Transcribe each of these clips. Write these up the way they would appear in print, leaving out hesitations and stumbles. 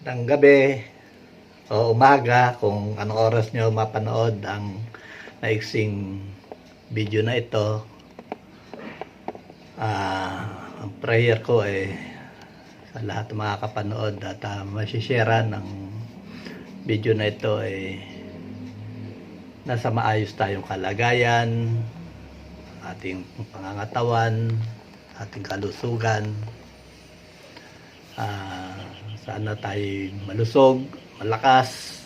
ng gabi o umaga kung anong oras nyo mapanood ang naiksing video na ito. Ang prayer ko ay sa lahat ng mga kapanood at masishare ng video na ito ay nasa maayos tayong kalagayan, ating pangangatawan, ating kalusugan. Sana tayo malusog, malakas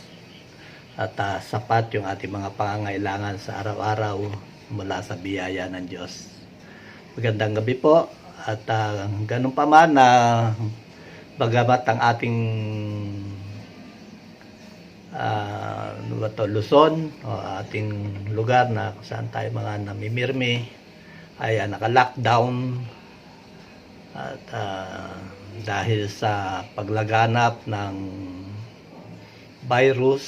at sapat yung ating mga pangangailangan sa araw-araw mula sa biyaya ng Diyos. Magandang gabi po at ganun pa man na bagamat ang ating Luzon o ating lugar na kung saan tayo mga namimirmi ay naka-lockdown at dahil sa paglaganap ng virus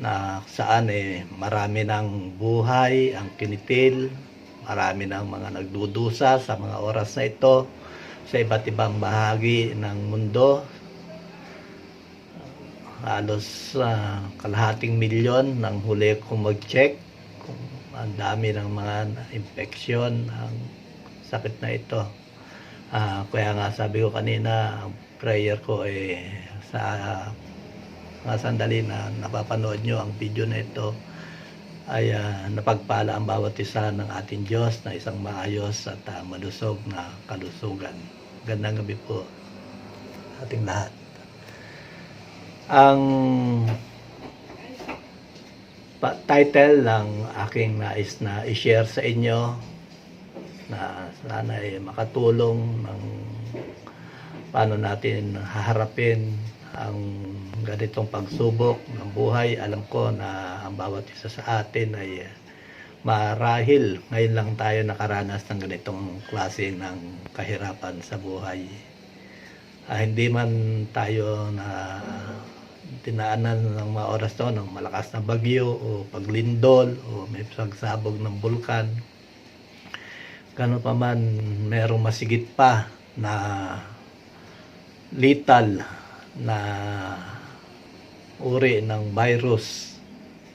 na saan marami ng buhay ang kinitil, marami ng mga nagdudusa sa mga oras na ito sa iba't ibang bahagi ng mundo. Halos kalahating milyon nang huli kong mag-check kung ang dami ng mga infeksyon ang sakit na ito. Kaya nga sabi ko kanina, ang prayer ko sa mga sandali na napapanood nyo ang video na ito ay napagpala ang bawat isa ng ating Diyos na isang maayos at malusog na kalusugan. Gandang gabi po ating lahat. Ang title ng aking nais na i-share sa inyo na sana ay makatulong ng paano natin haharapin ang ganitong pagsubok ng buhay. Alam ko na ang bawat isa sa atin ay marahil ngayon lang tayo nakaranas ng ganitong klase ng kahirapan sa buhay. Hindi man tayo na tinaanan ng mga oras to ng malakas na bagyo o paglindol o may pagsabog ng bulkan. Gano'n pa man, merong masigit pa na lethal na uri ng virus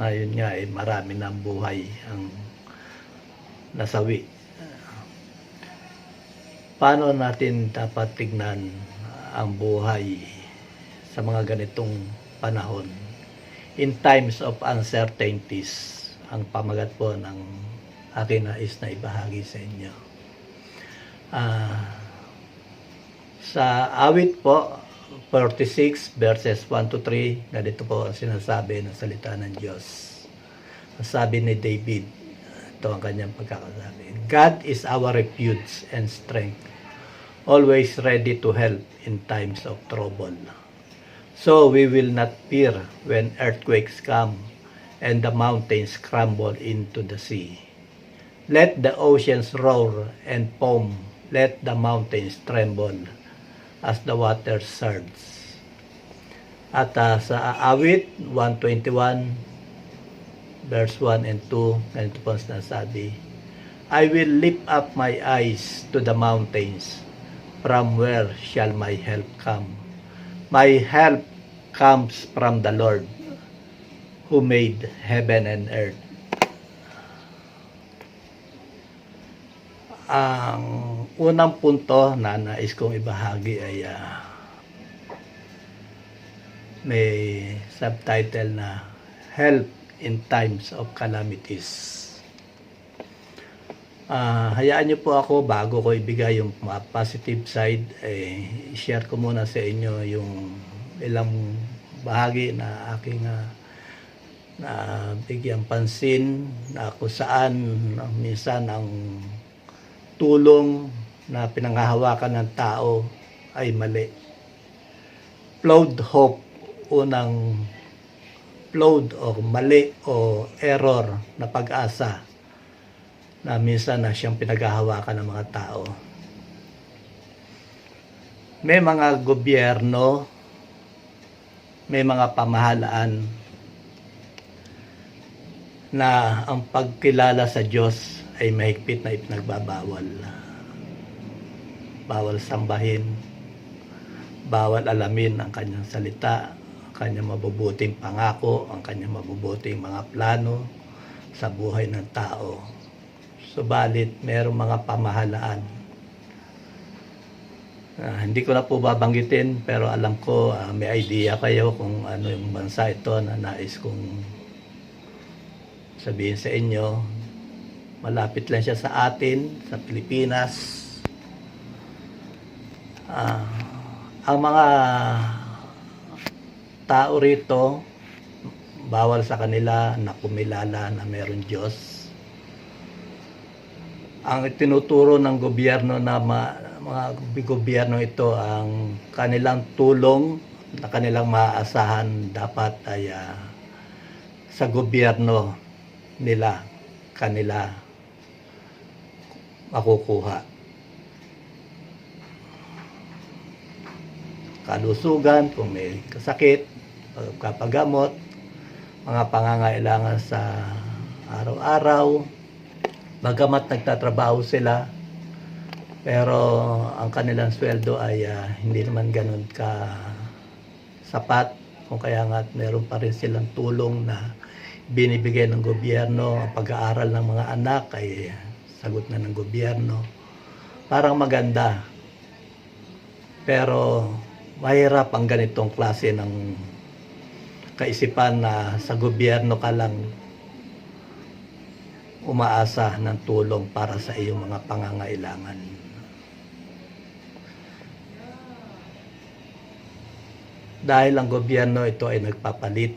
na yun nga marami ng buhay ang nasawi. Paano natin dapat tignan ang buhay sa mga ganitong panahon? In times of uncertainties, ang pamagat po ng akin nais na ibahagi sa inyo. Sa awit po 46 verses 1 to 3, ganito po ang sinasabi ng salita ng Diyos. Ang sabi ni David, ito ang kanyang pagkakasabi: God is our refuge and strength, always ready to help in times of trouble. So we will not fear when earthquakes come and the mountains crumble into the sea. Let the oceans roar and foam, let the mountains tremble as the waters surge. At sa awit 121 verse 1 and 2, ganito po sinasabi: I will lift up my eyes to the mountains, from where shall my help come? My help comes from the Lord, who made heaven and earth. Ang unang punto na nais kong ibahagi ay may subtitle na Help in Times of Calamities. Hayaan niyo po ako, bago ko ibigay yung positive side, share ko muna sa inyo yung ilang bahagi na aking na bigyan pansin na kung saan minsan ang tulong na pinanghahawakan ng tao ay mali. Flawed hope, unang flawed o mali o error na pag-asa na minsan na siyang pinaghahawakan ng mga tao. May mga gobyerno, may mga pamahalaan na ang pagkilala sa Diyos ay mahigpit na ipinagbabawal. Bawal sambahin, bawal alamin ang kanyang salita, ang kanyang mabubuting pangako, ang kanyang mabubuting mga plano sa buhay ng tao. Subalit mayroong mga pamahalaan. Hindi ko na po babanggitin, pero alam ko may idea kayo kung ano yung bansa ito na nais kong sabihin sa inyo. Malapit lang siya sa atin, sa Pilipinas. Ang mga tao rito, bawal sa kanila na kumilala na mayroong Diyos. Ang tinuturo ng gobyerno na mga gobyerno ito, ang kanilang tulong na kanilang maaasahan dapat ay sa gobyerno nila kanila makukuha. Kalusugan, kung may kasakit, pagpapagamot, mga pangangailangan sa araw-araw, bagamat nagtatrabaho sila, pero ang kanilang sweldo ay hindi naman ganun ka sapat, kung kaya nga meron pa rin silang tulong na binibigay ng gobyerno. Ang pag-aaral ng mga anak ay sagot na ng gobyerno. Parang maganda, pero mahirap ang ganitong klase ng kaisipan na sa gobyerno ka lang umaasa ng tulong para sa iyong mga pangangailangan. Dahil ang gobyerno ito ay nagpapalit,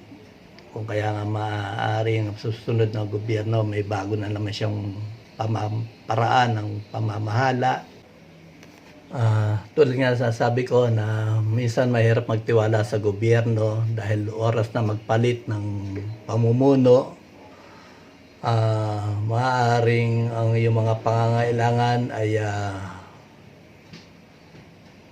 kung kaya nga maaaring susunod na gobyerno may bago na naman siyang paraan ng pamamahala. Tulad nga sasabi ko na minsan mahirap magtiwala sa gobyerno dahil oras na magpalit ng pamumuno, maaaring ang iyong mga pangangailangan ay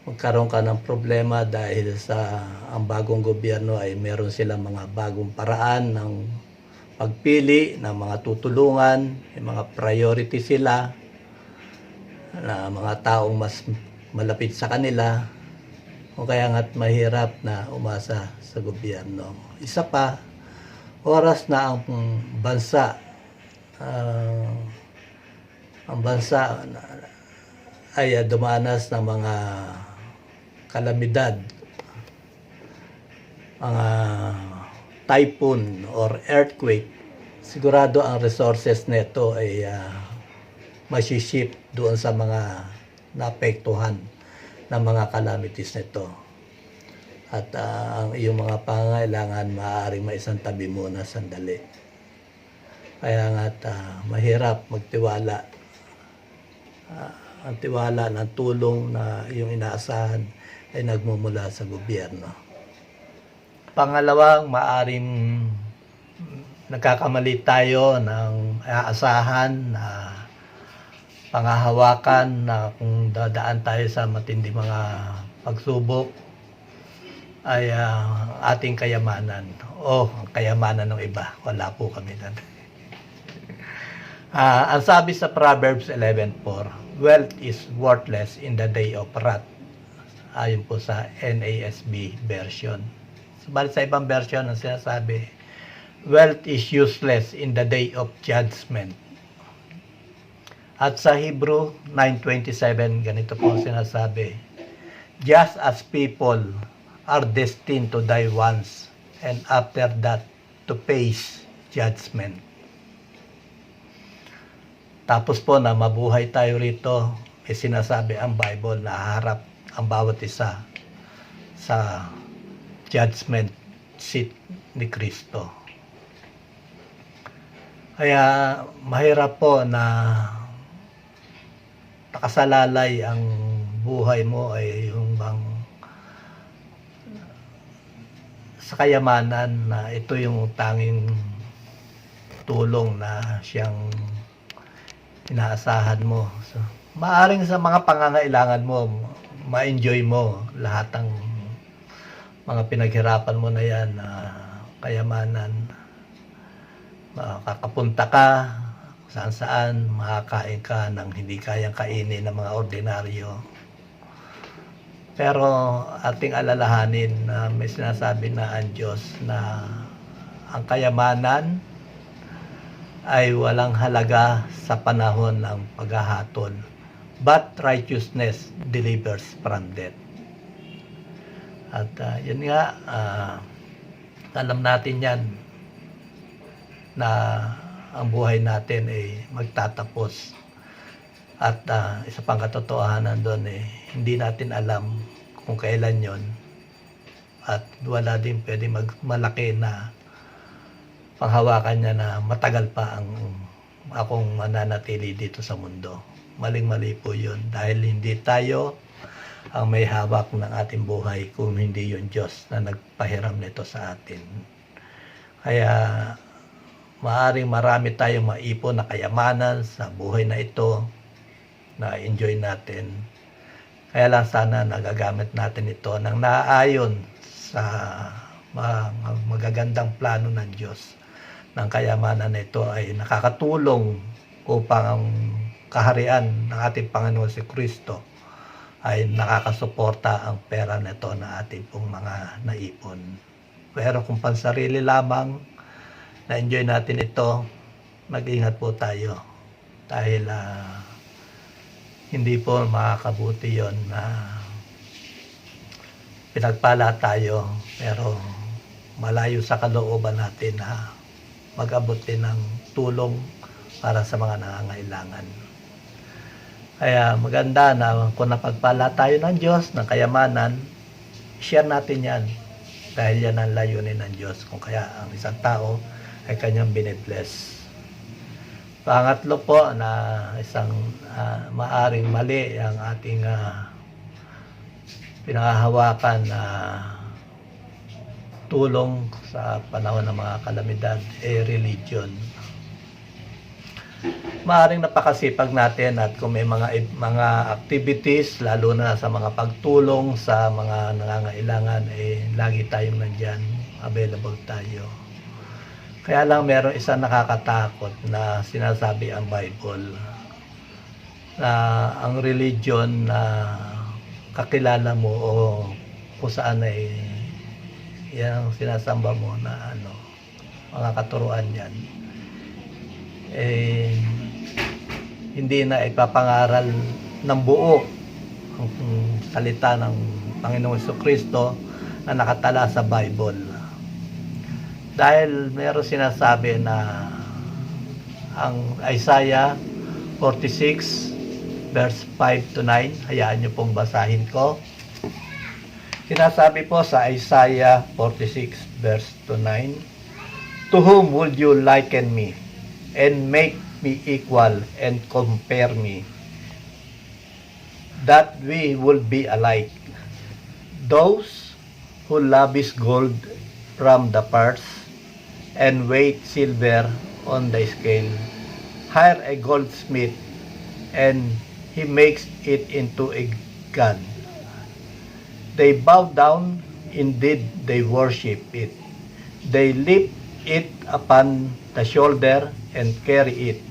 magkaroon ka ng problema dahil sa ang bagong gobyerno ay meron silang mga bagong paraan ng pagpili ng mga tutulungan, yung mga priority sila na mga taong mas malapit sa kanila, o kaya nga't mahirap na umasa sa gobyerno. Isa pa, oras na ang bansa ay dumanas ng mga kalamidad, mga typhoon or earthquake, sigurado ang resources nito ay masiship doon sa mga naapektuhan ng mga calamities nito. At ang iyong mga pangangailangan maaaring maisantabi muna sandali. Kaya nga't mahirap magtiwala. Ang tiwala ng tulong na iyong inaasahan ay nagmumula sa gobyerno. Pangalawang, maaaring nagkakamali tayo ng aasahan na pangahawakan na kung dadaan tayo sa matindi mga pagsubok ay ating kayamanan o ang kayamanan ng iba. Wala po kami nun. Ang sabi sa Proverbs 11:4, wealth is worthless in the day of wrath. Ayon po sa NASB version. Subalit sa ibang version ang sinasabi, wealth is useless in the day of judgment. At sa Hebrew 9:27, ganito po sinasabi, just as people are destined to die once, and after that to face judgment. Tapos po na mabuhay tayo rito, may sinasabi ang Bible na haharap ang bawat isa sa judgment seat ni Kristo. Kaya mahirap po na nakasalalay ang buhay mo ay yung bang sa kayamanan na ito yung tanging tulong na siyang inaasahan mo. So, maaring sa mga pangangailangan mo, ma-enjoy mo lahat ng mga pinaghirapan mo na yan, kayamanan. Makakapunta ka saan-saan, makakain ka ng hindi kayang kainin ng mga ordinaryo. Pero ating alalahanin na may sinasabi na ang Diyos na ang kayamanan ay walang halaga sa panahon ng paghahatol, but righteousness delivers from death. At yun nga, alam natin yan na ang buhay natin ay magtatapos. At isa pang katotohanan doon hindi natin alam kung kailan yon, at wala din pwede malaki na panghawakan niya na matagal pa ang akong mananatili dito sa mundo. Maling-mali po yun, dahil hindi tayo ang may hawak ng ating buhay kung hindi yung Diyos na nagpahiram nito sa atin. Kaya maaring marami tayong maipon na kayamanan sa buhay na ito na enjoy natin. Kaya lang sana nagagamit natin ito nang naaayon sa magagandang plano ng Diyos. Ng kayamanan na ito ay nakakatulong upang ang kaharian ng ating Panginoon si Kristo ay nakakasuporta ang pera nito na ating pong mga naipon. Pero kung pansarili lamang na-enjoy natin ito, mag-ingat po tayo. Dahil hindi po makakabuti yon na pinagpala tayo pero malayo sa kalooban natin na mag-abot din ng tulong para sa mga nangangailangan. Kaya maganda na kung napagpala tayo ng Diyos, ng kayamanan, share natin yan. Dahil yan ang layunin ng Diyos. Kung kaya ang isang tao ay kanyang binibless. Pangatlo po na isang maaring mali ang ating pinanghahawakan na tulong sa panahon ng mga kalamidad religion. Maaring napakasipag natin at kung may mga activities, lalo na sa mga pagtulong sa mga nangangailangan, lagi tayong nandyan, available tayo. Kaya lang meron isang nakakatakot na sinasabi ang Bible na ang religion na kakilala mo o kung saan yan ang sinasamba mo na mga katuruan yan, hindi na ipapangaral ng buo ang salita ng Panginoong Jesucristo na nakatala sa Bible. Dahil meron sinasabi na ang Isaiah 46 verse 5 to 9, hayaan nyo pong basahin ko. Sinasabi po sa Isaiah 46 verse to 9, "To whom would you liken me, and make me equal, and compare me, that we will be alike? Those who lavish gold from the purse, and weight silver on the scale, hire a goldsmith, and he makes it into a god. They bow down, indeed they worship it. They lift it upon the shoulder and carry it.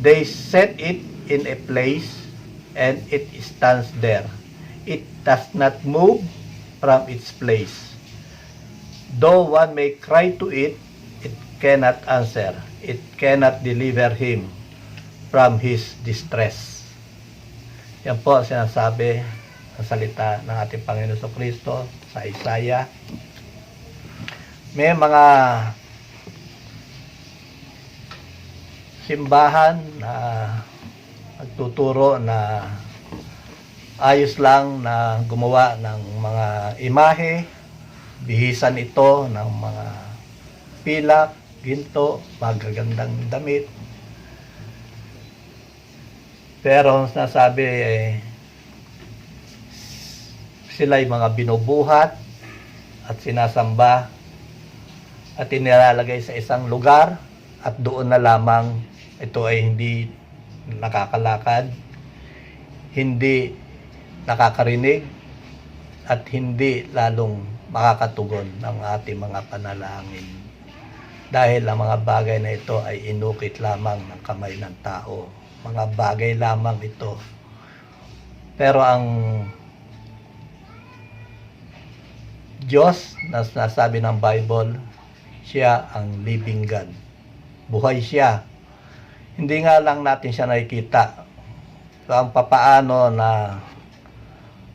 They set it in a place, and it stands there. It does not move from its place. Though one may cry to it, it cannot answer. It cannot deliver him from his distress." Yan po sinasabi ang salita ng ating Panginoon Jesucristo sa Isaiah. May mga simbahan na nagtuturo na ayos lang na gumawa ng mga imahe, bihisan ito ng mga pilak, ginto, magagandang damit. Pero nasabi sila'y mga binubuhat at sinasamba at inilalagay sa isang lugar, at doon na lamang ito ay hindi nakakalakad, hindi nakakarinig, at hindi lalong makakatugon ng ating mga panalangin. Dahil ang mga bagay na ito ay inukit lamang ng kamay ng tao. Mga bagay lamang ito. Pero ang Diyos na sinasabi ng Bible, siya ang living God. Buhay siya. Hindi nga lang natin siya nakikita. So, ang papaano na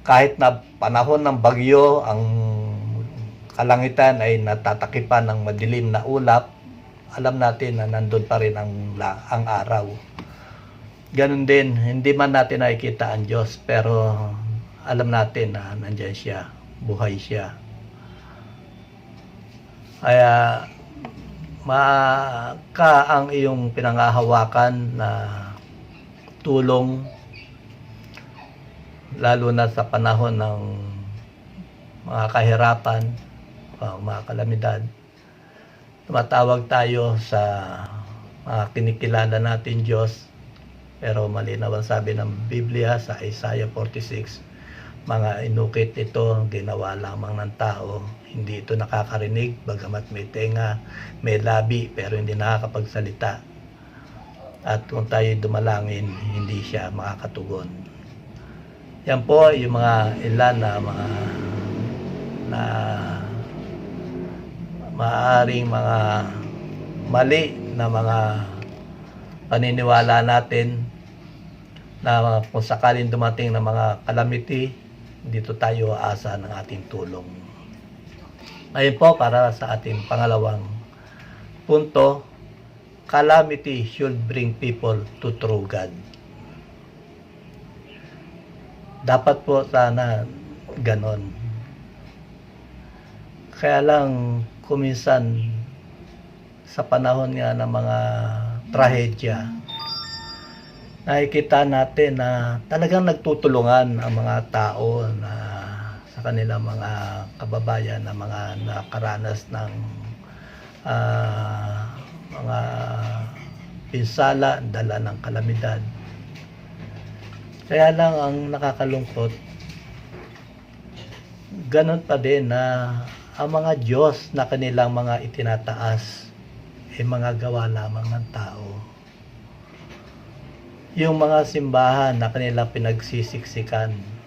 kahit na panahon ng bagyo, ang kalangitan ay natatakipan ng madilim na ulap, alam natin na nandun pa rin ang araw. Ganun din, hindi man natin nakikita ang Diyos, pero alam natin na nandiyan siya, buhay siya. Kaya ang iyong pinangahawakan na tulong, lalo na sa panahon ng mga kahirapan, mga kalamidad. Tumatawag tayo sa mga kinikilala natin Diyos, pero malinaw ang sabi ng Biblia sa Isaiah 46, mga inukit ito, ginawa lamang ng tao. Hindi ito nakakarinig, bagamat may tenga, may labi, pero hindi nakakapagsalita. At kung tayo dumalangin, hindi siya makakatugon. Yan po yung mga ilan na maaaring mga mali na mga paniniwala natin na kung sakaling dumating na mga calamity, dito tayo aasa ng ating tulong. Ngayon po, para sa ating pangalawang punto, calamity should bring people to true God. Dapat po sana ganon. Kaya lang, kuminsan sa panahon nga ng mga trahedya, nakikita natin na talagang nagtutulungan ang mga tao na sa kanilang mga kababayan na mga nakaranas ng mga pinsala, dala ng kalamidad. Kaya lang ang nakakalungkot, ganun pa din na ang mga Diyos na kanilang mga itinataas ay mga gawa lamang ng tao. Yung mga simbahan na kanilang pinagsisiksikan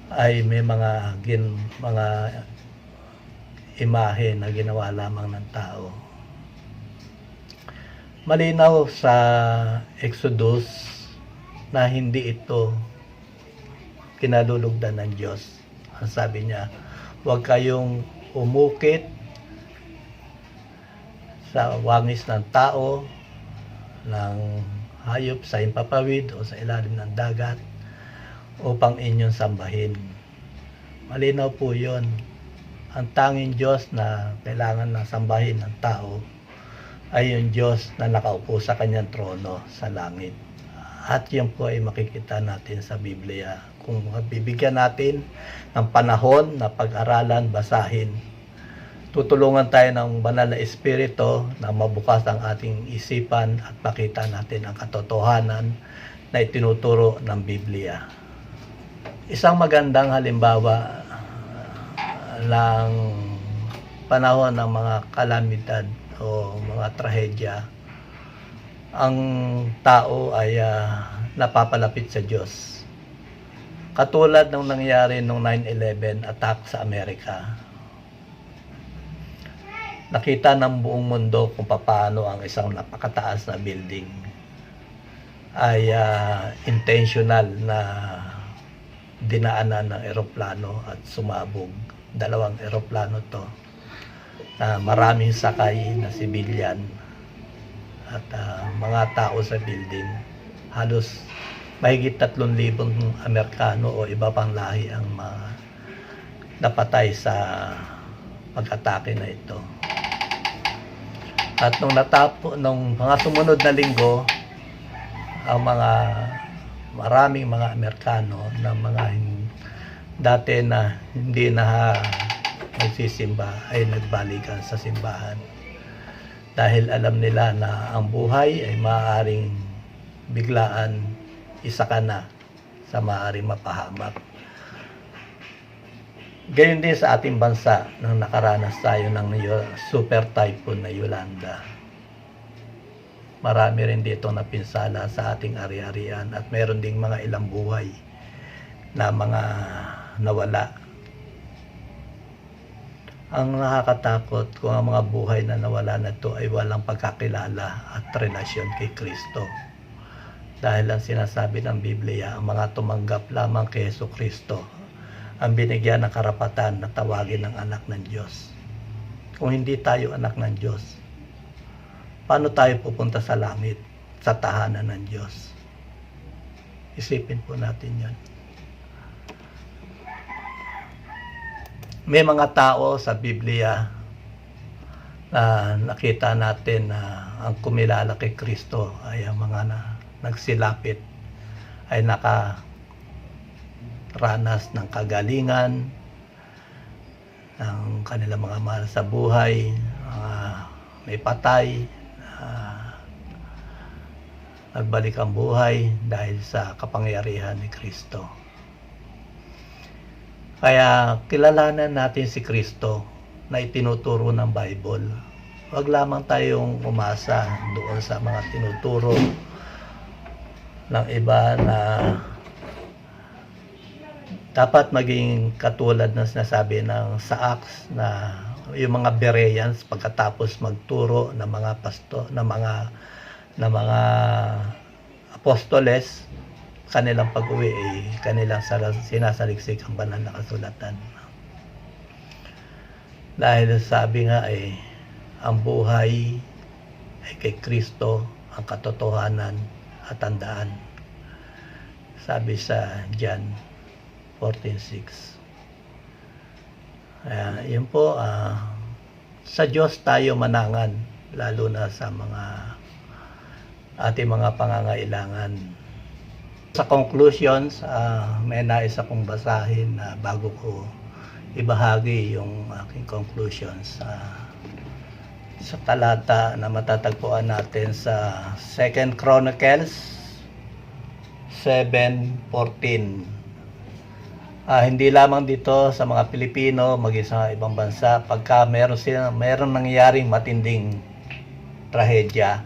ay may mga imahe na ginawa lamang ng tao. Malinaw sa Exodus na hindi ito kinalulugdan ng Diyos. Ang sabi niya, huwag kayong umukit sa wangis ng tao, ng hayop sa impapawid o sa ilalim ng dagat upang inyong sambahin. Malinaw po yun. Ang tanging Diyos na kailangan na sambahin ng tao ay yung Diyos na nakaupo sa kanyang trono sa langit. At yun po ay makikita natin sa Biblia. Kung bibigyan natin ng panahon na pag-aralan, basahin, tutulungan tayo ng banal na espiritu na mabukas ang ating isipan at makita natin ang katotohanan na itinuturo ng Biblia. Isang magandang halimbawa ng panahon ng mga kalamidad o mga trahedya, ang tao ay napapalapit sa Diyos. Katulad ng nangyari noong 9/11 attack sa Amerika. Nakita ng buong mundo kung paano ang isang napakataas na building ay intentional na dinaanan ng eroplano at sumabog. 2 eroplano to na maraming sakay na sibilyan at mga tao sa building. Halos mahigit 3,000 Amerikano o iba pang lahi ang napatay sa pag-atake na ito. At nung mga sumunod na linggo, ang maraming mga Amerikano na mga dati na hindi na nagsisimba ay nagbalikan sa simbahan. Dahil alam nila na ang buhay ay maaaring biglaan isa ka na sa maaaring mapahamak. Gayon din sa ating bansa nang nakaranas tayo ng super typhoon na Yolanda. Marami rin dito na pinsala sa ating ari-arian at meron ding mga ilang buhay na mga nawala Ang nakakatakot kung ang mga buhay na nawala na ito ay walang pagkakilala at relasyon kay Kristo. Dahil ang sinasabi ng Biblia, ang mga tumanggap lamang kay Yesu Kristo ang binigyan ng karapatan na tawagin ng anak ng Diyos. Kung hindi tayo anak ng Diyos, paano tayo pupunta sa langit, sa tahanan ng Diyos? Isipin po natin yan. May mga tao sa Biblia na nakita natin na ang kumilala kay Kristo ay ang mga nagsilapit, ay nakaranas ng kagalingan ng kanilang mga mahal sa buhay, may patay, nagbalik ang buhay dahil sa kapangyarihan ni Kristo. Kaya kilalanan natin si Kristo na itinuturo ng Bible. Huwag lamang tayong umasa doon sa mga tinuturo ng iba na dapat maging katulad ng sinasabi ng sa Acts na yung mga Bereans pagkatapos magturo ng mga mga apostoles, kanilang pag-uwi ay kanilang sinasaliksik ang banal na kasulatan. Dahil sabi nga ay ang buhay ay kay Kristo, ang katotohanan at tandaan. Sabi sa John 14:6. Yun po, sa Diyos tayo manangan, lalo na sa mga ating mga pangangailangan. Sa conclusions, may nais akong basahin na bago ko ibahagi yung aking conclusions. Sa talata na matatagpuan natin sa 2 Chronicles 7:14. Hindi lamang dito sa mga Pilipino, maging sa ibang bansa, pagka meron nangyaring matinding trahedya,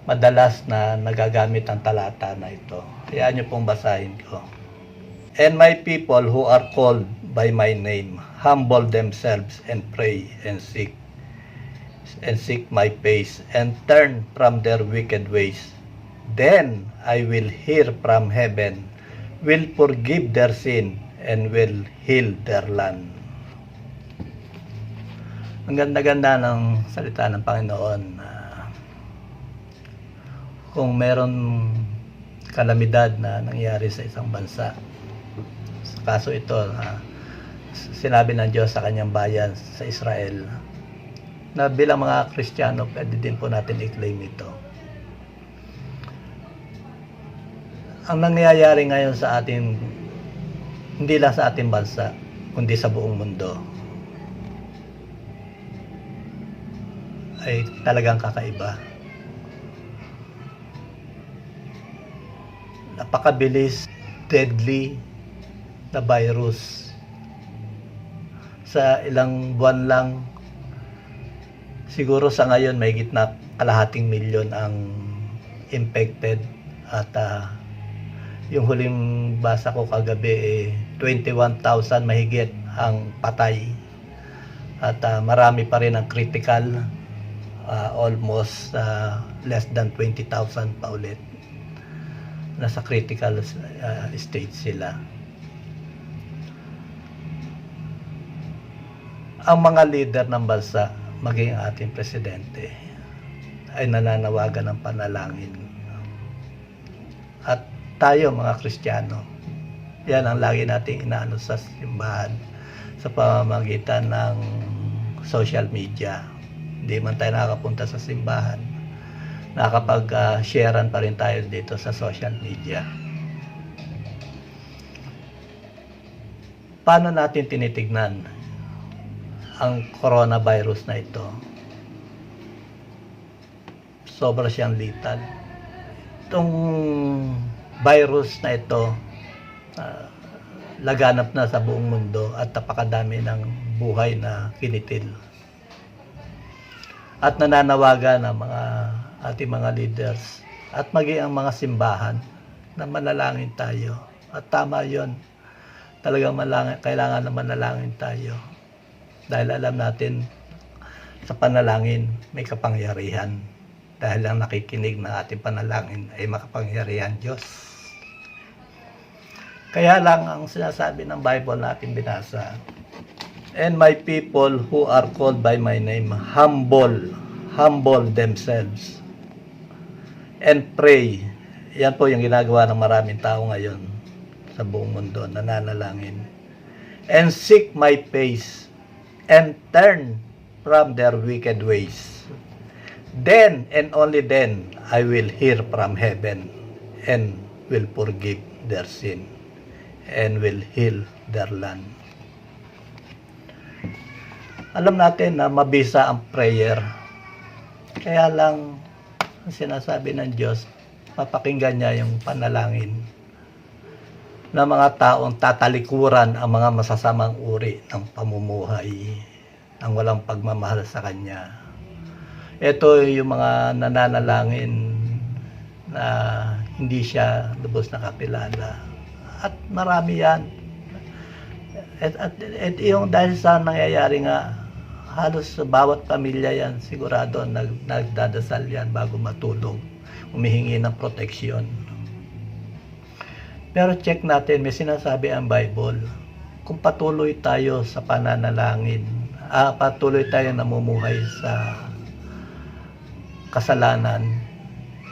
madalas na nagagamit ang talata na ito. Hayaan niyo pong basahin ko. And my people who are called by my name humble themselves and pray and seek my face and turn from their wicked ways. Then I will hear from heaven, will forgive their sin and will heal their land. Ang ganda-ganda ng salita ng Panginoon. Kung meron kalamidad na nangyari sa isang bansa, sa kaso ito, sinabi ng Diyos sa kanyang bayan sa Israel, na bilang mga Kristiyano, pwede din po natin i-claim ito. Ang nangyayari ngayon sa ating, hindi lang sa ating bansa, kundi sa buong mundo, ay talagang kakaiba. Napakabilis, deadly na virus. Sa ilang buwan lang, siguro sa ngayon may gitna kalahating milyon ang infected at yung huling basa ko kagabi 21,000 mahigit ang patay at marami pa rin ang critical, almost less than 20,000 pa ulit. Nasa critical stage sila. Ang mga leader ng bansa, maging ating presidente, ay nananawagan ng panalangin. At tayo mga Kristiyano, yan ang lagi nating inaano sa simbahan sa pamamagitan ng social media. Hindi man tayo nakakapunta sa simbahan, nakakapag-sharean pa rin tayo dito sa social media. Paano natin tinitignan ang coronavirus na ito? Sobra siyang lethal. Itong virus na ito, laganap na sa buong mundo at napakadami ng buhay na kinitil. At nananawagan ng ating mga leaders at maging ang mga simbahan na manalangin tayo. At tama yon, talagang kailangan na manalangin tayo. Dahil alam natin sa panalangin may kapangyarihan. Dahil ang nakikinig ng ating panalangin ay makapangyarihan Diyos. Kaya lang ang sinasabi ng Bible na ating binasa, and my people who are called by my name humble themselves and pray. Yan po yung ginagawa ng maraming tao ngayon sa buong mundo, nananalangin. And seek my face and turn from their wicked ways. Then and only then I will hear from heaven and will forgive their sin and will heal their land. Alam natin na mabisa ang prayer. Kaya lang ang sinasabi ng Diyos, papakinggan niya yung panalangin ng mga taong tatalikuran ang mga masasamang uri ng pamumuhay, ng walang pagmamahal sa Kanya. Ito yung mga nananalangin na hindi siya lubos na kakilala. At marami yan. At yung dahil sa nangyayari nga, halos sa bawat pamilya yan, sigurado nagdadasal yan bago matulog, humihingi ng proteksyon. Pero check natin, may sinasabi ang Bible, kung patuloy tayo sa pananalangin, patuloy tayo namumuhay sa kasalanan,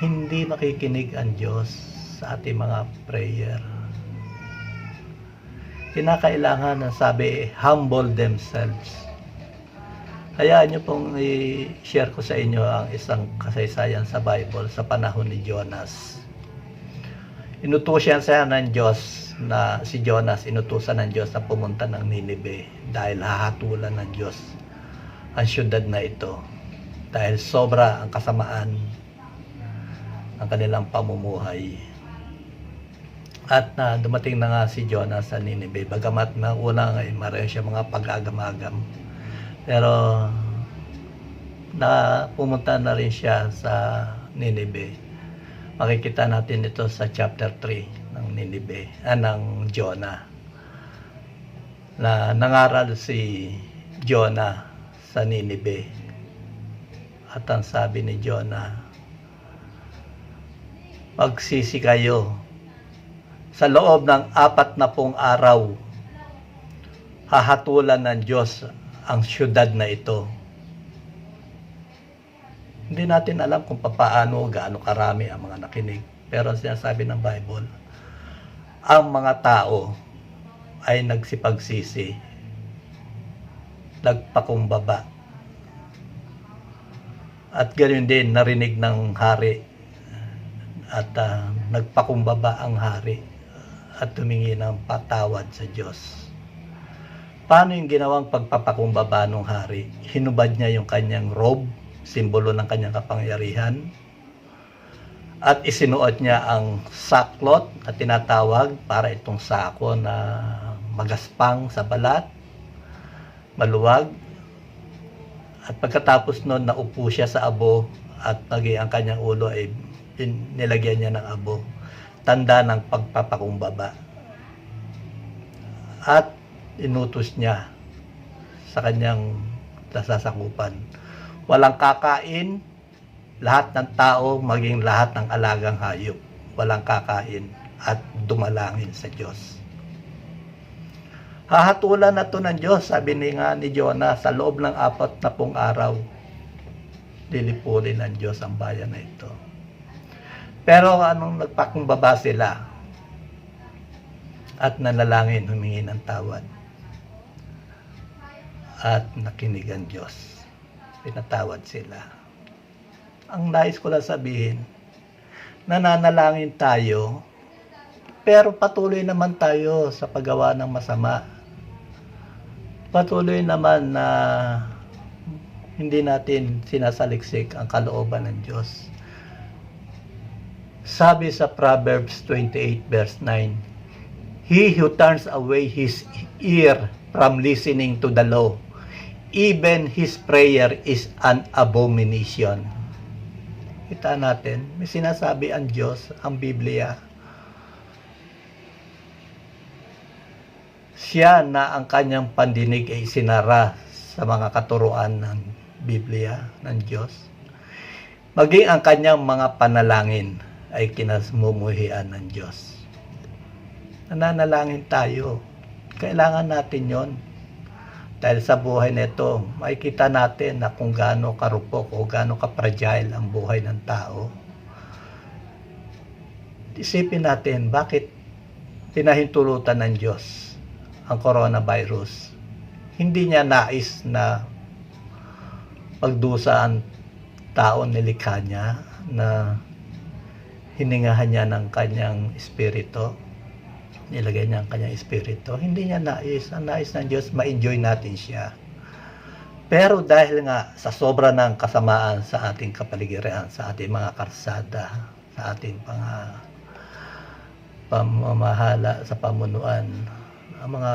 hindi makikinig ang Diyos sa ating mga prayer. Kinakailangan na sabi, humble themselves. Hayaan nyo pong i-share ko sa inyo ang isang kasaysayan sa Bible sa panahon ni Jonas. Inutusan siya ng Diyos na si Jonas, inutusan ng Diyos na pumunta ng Ninive dahil hahatulan ng Diyos ang syudad na ito. Dahil sobra ang kasamaan ng kanilang pamumuhay. At dumating na nga si Jonas sa Ninive. Bagamat na una nga maraming siya mga pag-agam-agam. Pero pumunta na rin siya sa Ninive. Makikita natin ito sa chapter 3 ng Ninive, ng Jonah. Na nangaral si Jonah sa Ninive. At ang sabi ni Jonah, magsisi kayo sa loob ng 40 araw, hahatulan ng Diyos ang syudad na ito. Hindi natin alam kung paano, gaano karami ang mga nakinig. Pero sinasabi ng Bible, ang mga tao ay nagsipagsisi, nagpakumbaba. At ganoon din, narinig ng hari at nagpakumbaba ang hari at tumingi ng patawad sa Diyos. Paano yung ginawang pagpapakumbaba ng hari? Hinubad niya yung kanyang robe, simbolo ng kanyang kapangyarihan, at isinuot niya ang saklot na tinatawag para itong sako na magaspang sa balat, maluwag. At pagkatapos nun, naupo siya sa abo at ang kanyang ulo ay nilagyan niya ng abo. Tanda ng pagpapakumbaba. At inutos niya sa kanyang nasasakupan. Walang kakain, lahat ng tao, maging lahat ng alagang hayop. Walang kakain at dumalangin sa Diyos. Hahatulan na ito ng Diyos, sabi ni Jonah, sa loob ng 40 araw. Lilipunin ng Diyos ang bayan na ito. Pero anong nagpakumbaba sila at nanalangin, humingi ng tawad. At nakinig ang Diyos. Pinatawad sila. Ang nais ko lang sabihin, nananalangin tayo, pero patuloy naman tayo sa paggawa ng masama. Patuloy naman na hindi natin sinasaliksik ang kalooban ng Diyos. Sabi sa Proverbs 28 verse 9, he who turns away his ear from listening to the law, even his prayer is an abomination. Kita natin, may sinasabi ang Diyos, ang Biblia. Siya na ang kanyang pandinig ay sinara sa mga katuruan ng Biblia ng Diyos. Maging ang kanyang mga panalangin ay kinamumuhian ng Diyos. Nananalangin tayo. Kailangan natin yon. Dahil sa buhay nito, makikita natin na kung gaano karupok o gaano ka-fragile ang buhay ng tao. Isipin natin, bakit pinahintulutan ng Diyos ang coronavirus? Hindi niya nais na pagdusa ang tao nilikha niya, na hiningahan niya ng kanyang espiritu, nilagay niya ang kanyang espiritu. Hindi niya nais. Ang nais ng Diyos, ma-enjoy natin siya. Pero dahil nga sa sobra ng kasamaan sa ating kapaligiran, sa ating mga karsada, sa ating pamamahala sa pamunuan, ang mga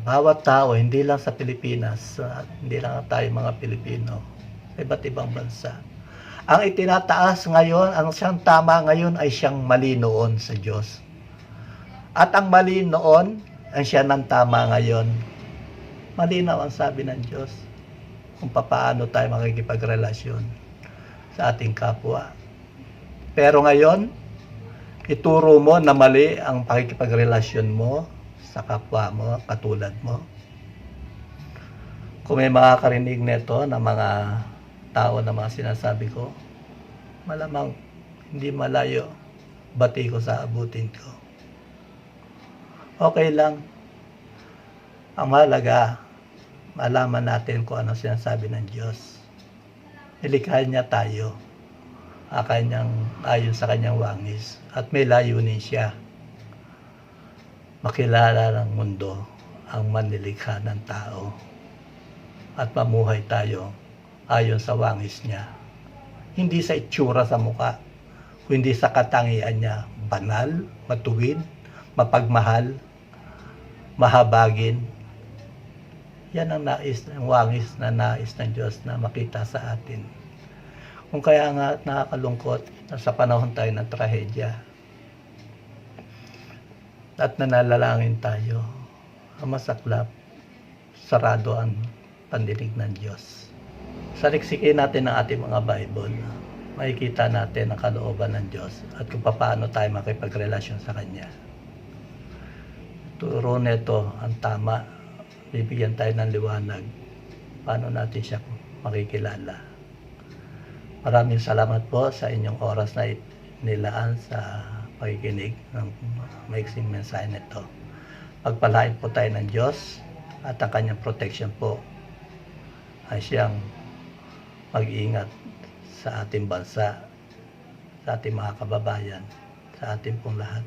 bawat tao, hindi lang sa Pilipinas, hindi lang tayo mga Pilipino, sa iba't ibang bansa, ang itinataas ngayon, ang siyang tama ngayon ay siyang mali noon sa Diyos. At ang mali noon, ang siya ng tama ngayon. Malinaw ang sabi ng Diyos kung paano tayo makikipagrelasyon sa ating kapwa. Pero ngayon, ituro mo na mali ang pakikipagrelasyon mo sa kapwa mo, katulad mo. Kung may makakarinig nito na mga tao na mga sinasabi ko, malamang hindi malayo, bati ko sa abutin ko. Okay lang. Ang mahalaga, malaman natin kung ano sinasabi ng Diyos. Nilikhain niya tayo ayon sa kanyang wangis, at may layunin siya. Makilala ng mundo ang manlilikha ng tao at mamuhay tayo ayon sa wangis niya. Hindi sa itsura sa muka, kundi sa katangian niya. Banal, matuwid, mapagmahal, mahabagin. Yan ang nais, ang wangis na nais ng Diyos na makita sa atin. Kung kaya nga nakakalungkot na sa panahon tayo ng trahedya at nanalangin tayo, ang masaklap, sarado ang pandinig ng Diyos. Saliksikin natin ang ating mga Bible, makikita natin ang kalooban ng Diyos at kung paano tayo makipagrelasyon sa Kanya. Turo nito ang tama, bibigyan tayo ng liwanag paano natin siya makikilala. Maraming salamat po sa inyong oras na nilaan sa pakikinig ng maiksing mensahe nito. Pagpalain po tayo ng Diyos at ang kanyang protection po ay siyang mag-iingat sa ating bansa, sa ating mga kababayan, sa ating pong lahat.